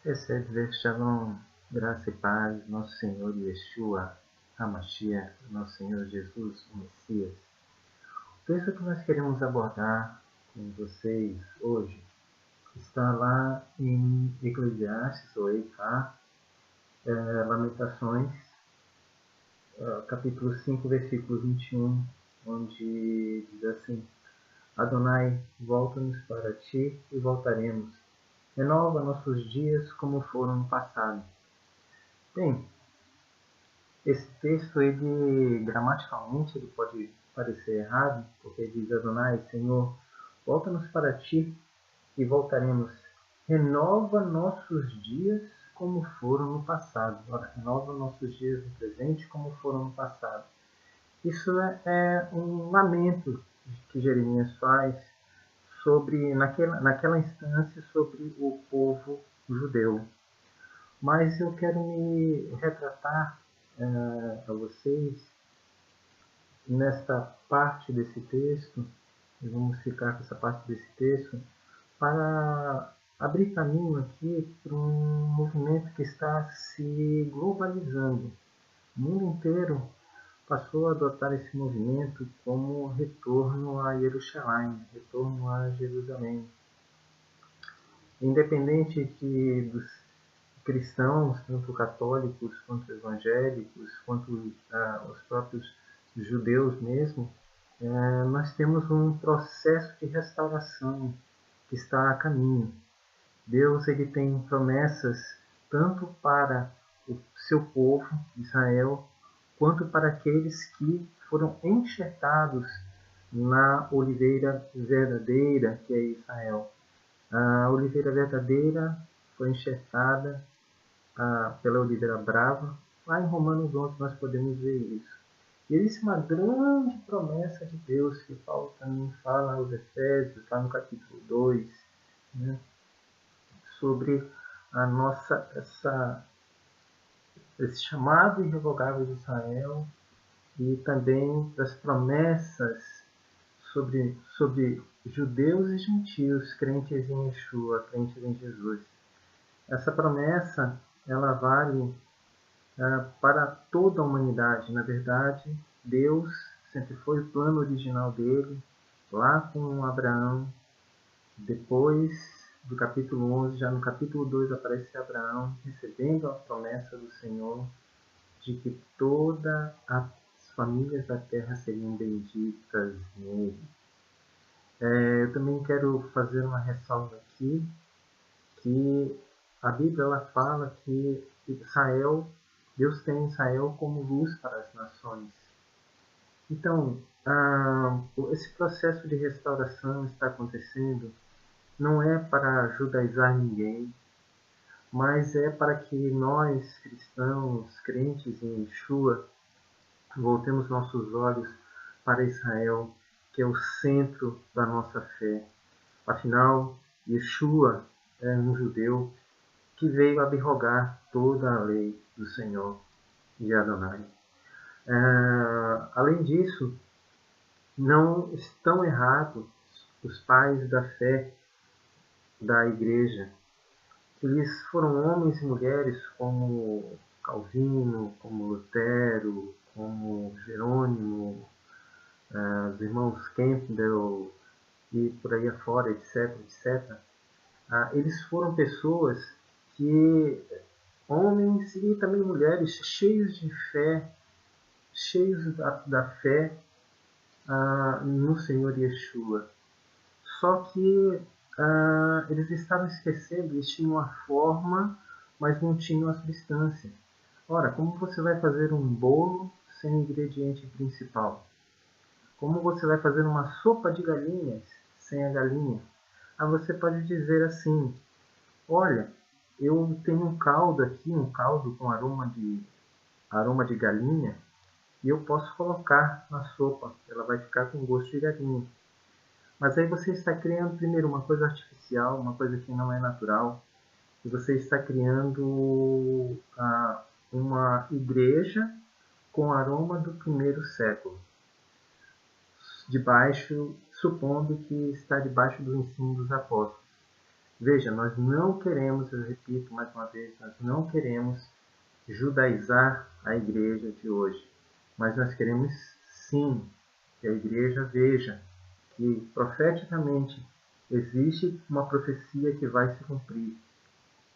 Recebe Shalom, graça e paz, nosso Senhor Yeshua, HaMashiach, nosso Senhor Jesus, o Messias. O texto que nós queremos abordar com vocês hoje está lá em Eclesiastes, ou Eicá, Lamentações, capítulo 5, versículo 21, onde diz assim: Adonai, volta-nos para ti e voltaremos. Renova nossos dias como foram no passado. Bem, esse texto, ele gramaticalmente ele pode parecer errado, porque diz Adonai, Senhor, volta-nos para ti e voltaremos. Renova nossos dias como foram no passado. Ora, renova nossos dias no presente como foram no passado. Isso é um lamento que Jeremias faz sobre naquela instância sobre o povo judeu. Mas eu quero me retratar a vocês nesta parte desse texto, e vamos ficar com essa parte desse texto, para abrir caminho aqui para um movimento que está se globalizando. O mundo inteiro passou a adotar esse movimento como retorno a Jerusalém, retorno a Jerusalém. Independente dos cristãos, tanto católicos quanto evangélicos, quanto os próprios judeus mesmo, nós temos um processo de restauração que está a caminho. Deus ele tem promessas tanto para o seu povo, Israel, quanto para aqueles que foram enxertados na oliveira verdadeira, que é Israel. A oliveira verdadeira foi enxertada pela oliveira brava. Lá em Romanos 11 nós podemos ver isso. E existe uma grande promessa de Deus que Paulo também fala aos Efésios, lá no capítulo 2, né, sobre a esse chamado irrevogável de Israel e também das promessas sobre judeus e gentios, crentes em Yeshua, crentes em Jesus. Essa promessa ela vale para toda a humanidade. Na verdade, Deus sempre foi o plano original dele, lá com Abraão. Depois do capítulo 11, já no capítulo 2 aparece Abraão recebendo a promessa do Senhor de que todas as famílias da terra seriam benditas nele. Eu também quero fazer uma ressalva aqui, que a Bíblia ela fala que Deus tem Israel como luz para as nações. Então, esse processo de restauração está acontecendo não é para judaizar ninguém, mas é para que nós, cristãos, crentes em Yeshua, voltemos nossos olhos para Israel, que é o centro da nossa fé. Afinal, Yeshua é um judeu que veio abrogar toda a lei do Senhor de Adonai. Além disso, não estão errados os pais da fé da igreja. Eles foram homens e mulheres como Calvino, como Lutero, como Jerônimo, os irmãos Campbell e por aí afora, etc, etc. Eles foram pessoas homens e também mulheres cheios de fé, cheios da fé no Senhor Yeshua. Só que eles estavam esquecendo, eles tinham a forma, mas não tinham a substância. Ora, como você vai fazer um bolo sem ingrediente principal? Como você vai fazer uma sopa de galinhas sem a galinha? Você pode dizer assim: olha, eu tenho um caldo aqui, um caldo com aroma de galinha, e eu posso colocar na sopa, ela vai ficar com gosto de galinha. Mas aí você está criando primeiro uma coisa artificial, uma coisa que não é natural, e você está criando uma igreja com aroma do primeiro século, supondo que está debaixo do ensino dos apóstolos. Veja, nós não queremos, eu repito mais uma vez, nós não queremos judaizar a igreja de hoje, mas nós queremos sim que a igreja veja que profeticamente existe uma profecia que vai se cumprir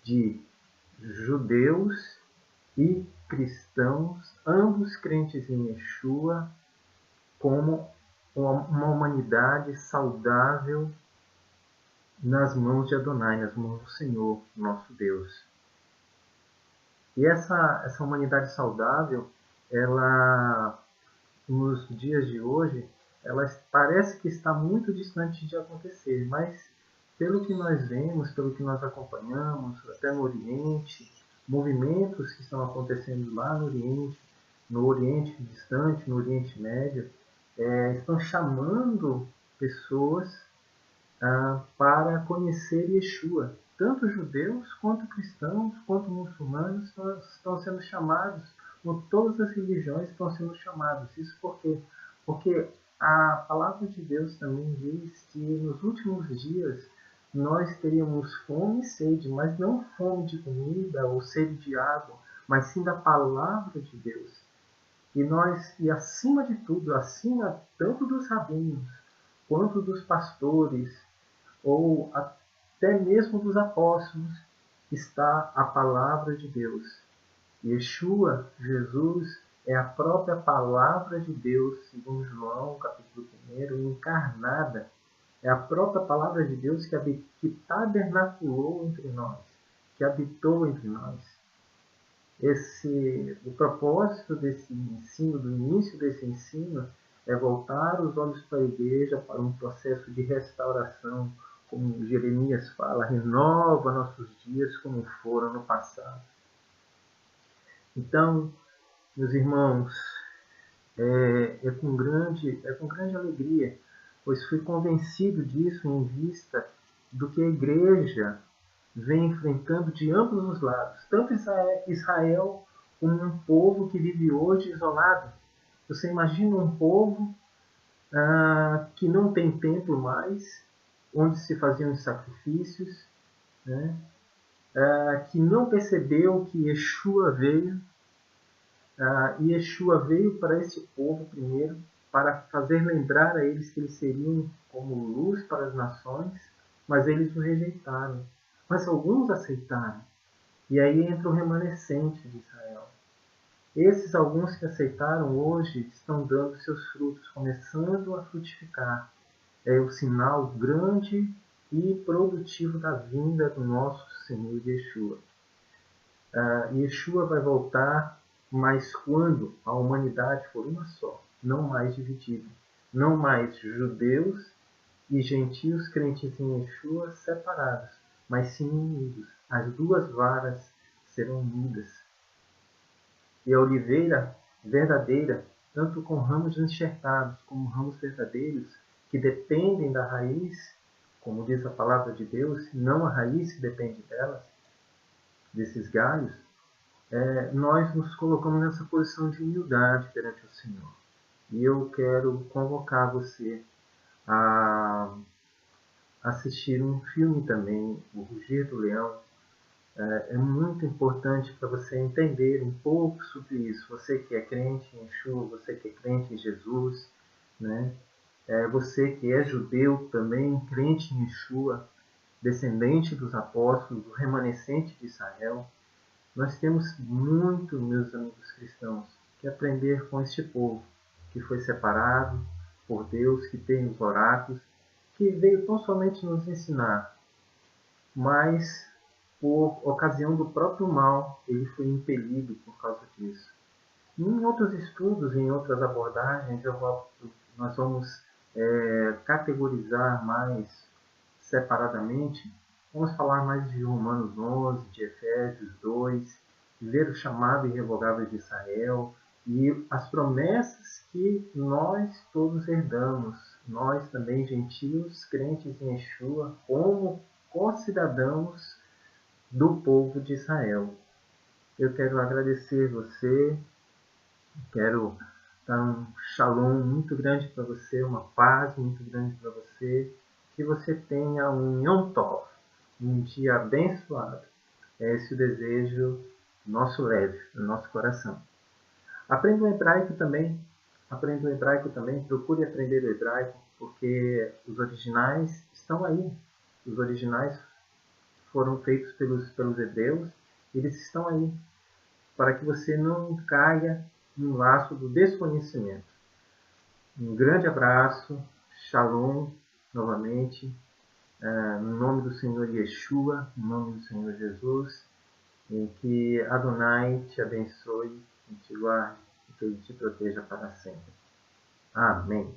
de judeus e cristãos, ambos crentes em Yeshua, como uma humanidade saudável nas mãos de Adonai, nas mãos do Senhor, nosso Deus. E essa humanidade saudável, ela, nos dias de hoje, ela parece que está muito distante de acontecer, mas pelo que nós vemos, pelo que nós acompanhamos, até no Oriente, movimentos que estão acontecendo lá no Oriente distante, no Oriente Médio, estão chamando pessoas para conhecer Yeshua. Tanto judeus, quanto cristãos, quanto muçulmanos estão sendo chamados, ou todas as religiões estão sendo chamadas. Isso porque a palavra de Deus também diz que nos últimos dias nós teríamos fome e sede, mas não fome de comida ou sede de água, mas sim da palavra de Deus. E acima de tudo, acima tanto dos rabinos, quanto dos pastores, ou até mesmo dos apóstolos, está a palavra de Deus. Yeshua, Jesus, é a própria palavra de Deus, segundo João, capítulo 1, encarnada. É a própria palavra de Deus que tabernaculou entre nós, que habitou entre nós. O propósito desse ensino, do início desse ensino, é voltar os olhos para a igreja para um processo de restauração, como Jeremias fala, renova nossos dias como foram no passado. Então, meus irmãos, é com grande alegria, pois fui convencido disso em vista do que a igreja vem enfrentando de ambos os lados, tanto Israel como um povo que vive hoje isolado. Você imagina um povo que não tem templo mais, onde se faziam os sacrifícios, né? Que não percebeu que Yeshua veio, e Yeshua veio para esse povo primeiro, para fazer lembrar a eles que eles seriam como luz para as nações, mas eles o rejeitaram. Mas alguns aceitaram. E aí entra o remanescente de Israel. Esses alguns que aceitaram hoje estão dando seus frutos, começando a frutificar. É o sinal grande e produtivo da vinda do nosso Senhor Yeshua. Yeshua vai voltar, mas quando a humanidade for uma só, não mais dividida, não mais judeus e gentios crentes em Yeshua separados, mas sim unidos. As duas varas serão unidas. E a oliveira verdadeira, tanto com ramos enxertados como ramos verdadeiros, que dependem da raiz, como diz a palavra de Deus, não a raiz que depende delas, desses galhos, nós nos colocamos nessa posição de humildade perante o Senhor. E eu quero convocar você a assistir um filme também, O Rugir do Leão. É muito importante para você entender um pouco sobre isso. Você que é crente em Yeshua, você que é crente em Jesus, né? Você que é judeu também, crente em Yeshua, descendente dos apóstolos, do remanescente de Israel. Nós temos muito, meus amigos cristãos, que aprender com este povo que foi separado por Deus, que tem os oráculos, que veio tão somente nos ensinar, mas por ocasião do próprio mal, ele foi impelido por causa disso. Em outros estudos, em outras abordagens, nós vamos categorizar mais separadamente. Vamos falar mais de Romanos 11, de Efésios 2, ver o chamado irrevogável de Israel e as promessas que nós todos herdamos, nós também gentios, crentes em Yeshua, como concidadãos do povo de Israel. Eu quero agradecer você, quero dar um shalom muito grande para você, uma paz muito grande para você, que você tenha um Yom Tov, um dia abençoado. É esse o desejo nosso leve, no nosso coração. Aprenda o hebraico também. Aprenda o hebraico também. Procure aprender o hebraico, porque os originais estão aí. Os originais foram feitos pelos hebreus. Eles estão aí, para que você não caia no laço do desconhecimento. Um grande abraço. Shalom, novamente. No nome do Senhor Yeshua, no nome do Senhor Jesus. E que Adonai te abençoe e te guarde e que Ele te proteja para sempre. Amém.